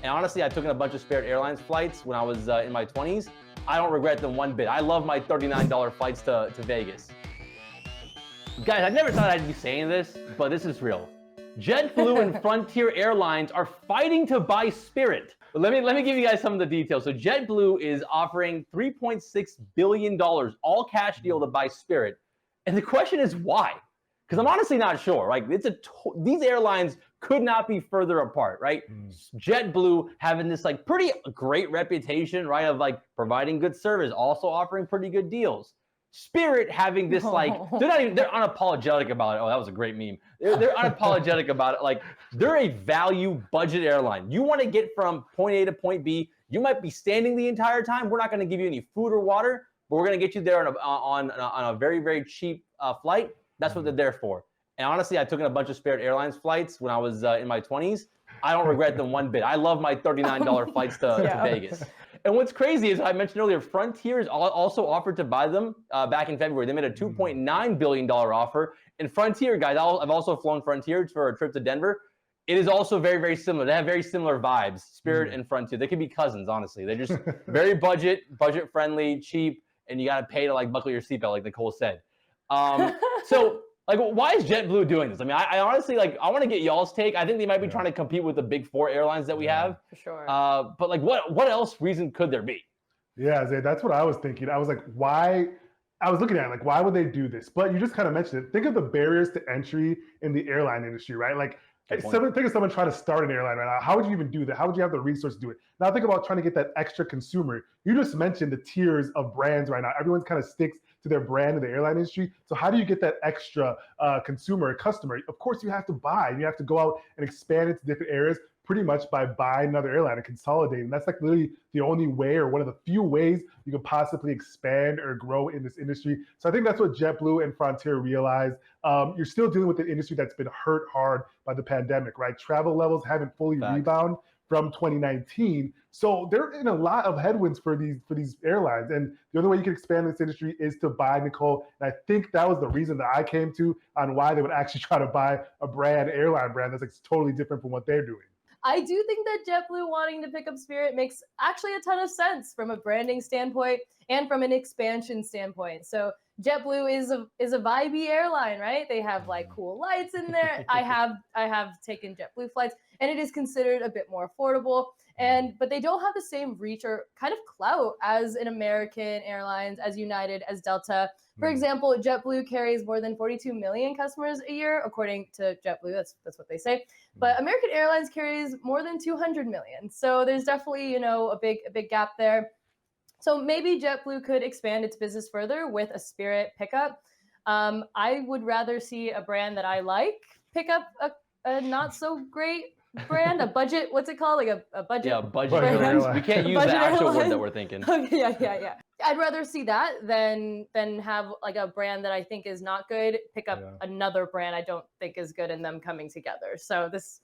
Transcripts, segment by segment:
And honestly, I took in a bunch of Spirit Airlines flights when I was in my 20s. I don't regret them one bit. I love my $39 flights to Vegas. Guys, I never thought I'd be saying this, but this is real. JetBlue and Frontier Airlines are fighting to buy Spirit. But let me give you guys some of the details. So JetBlue is offering $3.6 billion all cash deal to buy Spirit. And the question is why? Because I'm honestly not sure. Like, these airlines could not be further apart, right? JetBlue having this like pretty great reputation, right, of like providing good service, also offering pretty good deals. Spirit having this like they're unapologetic about it. Oh, that was a great meme. They're unapologetic about it. Like, they're a value budget airline. You want to get from point A to point B. You might be standing the entire time. We're not going to give you any food or water, but we're going to get you there on a very, very cheap flight. That's what they're there for. And honestly, I took in a bunch of Spirit Airlines flights when I was in my 20s. I don't regret them one bit. I love my $39 flights to Vegas. And what's crazy is, I mentioned earlier, Frontier is also offered to buy them back in February. They made a $2.9 billion offer. And Frontier, guys, I've also flown Frontier for a trip to Denver. It is also very, very similar. They have very similar vibes, Spirit and Frontier. They could be cousins, honestly. They're just very budget friendly, cheap, and you got to pay to like buckle your seatbelt, like Nicole said. So, like, why is JetBlue doing this? I mean, I honestly, like, I want to get y'all's take. I think they might be trying to compete with the big four airlines that we have. For sure. But like, what else reason could there be? Yeah, Zay, that's what I was thinking. I was like, why? I was looking at it, like, why would they do this? But you just kind of mentioned it. Think of the barriers to entry in the airline industry, right? Like, think of someone trying to start an airline right now. How would you even do that? How would you have the resource to do it? Now think about trying to get that extra consumer. You just mentioned the tiers of brands right now. Everyone kind of sticks to their brand in the airline industry. So how do you get that extra consumer, customer? Of course, you have to buy. You have to go out and expand into different areas pretty much by buying another airline and consolidating. That's like literally the only way, or one of the few ways you can possibly expand or grow in this industry. So I think that's what JetBlue and Frontier realized. You're still dealing with an industry that's been hurt hard by the pandemic, right? Travel levels haven't fully rebounded from 2019. So they're in a lot of headwinds for these airlines. And the only way you can expand this industry is to buy, Nicole. And I think that was the reason that I came to on why they would actually try to buy a airline brand that's like totally different from what they're doing. I do think that JetBlue wanting to pick up Spirit makes actually a ton of sense from a branding standpoint and from an expansion standpoint. So JetBlue is a vibey airline, right? They have like cool lights in there. I have taken JetBlue flights, and it is considered a bit more affordable. But they don't have the same reach or kind of clout as an American Airlines, as United, as Delta. For example, JetBlue carries more than 42 million customers a year, according to JetBlue. That's what they say. But American Airlines carries more than 200 million. So there's definitely, a big gap there. So maybe JetBlue could expand its business further with a Spirit pickup. I would rather see a brand that I like pick up a not so great brand, a budget, what's it called? Like a budget. Yeah, budget airline. We can't use the actual word that we're thinking. Okay, yeah. I'd rather see that than have like a brand that I think is not good pick up another brand I don't think is good, and them coming together. So this,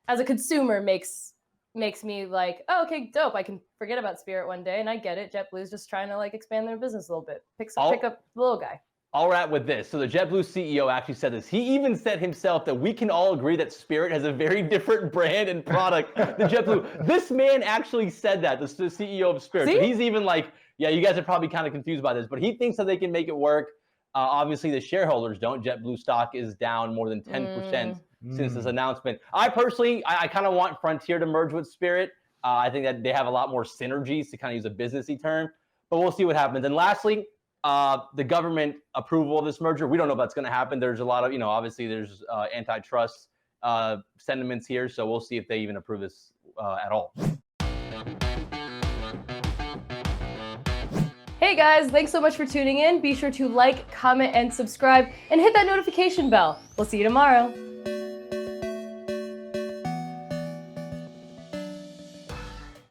as a consumer, makes me like, oh, okay, dope. I can forget about Spirit one day, and I get it. JetBlue's just trying to like expand their business a little bit. Pick up the little guy. I'll wrap with this. So the JetBlue CEO actually said this. He even said himself that we can all agree that Spirit has a very different brand and product than JetBlue. This man actually said that, the CEO of Spirit. So he's even like, yeah, you guys are probably kind of confused by this, but he thinks that they can make it work. Obviously, the shareholders don't. JetBlue stock is down more than 10% since this announcement. I personally, I kind of want Frontier to merge with Spirit. I think that they have a lot more synergies, to kind of use a businessy term, but we'll see what happens. And lastly, the government approval of this merger, we don't know if that's going to happen. There's a lot of, obviously there's antitrust sentiments here, so we'll see if they even approve this at all. Hey guys, thanks so much for tuning in. Be sure to like, comment, and subscribe, and hit that notification bell. We'll see you tomorrow.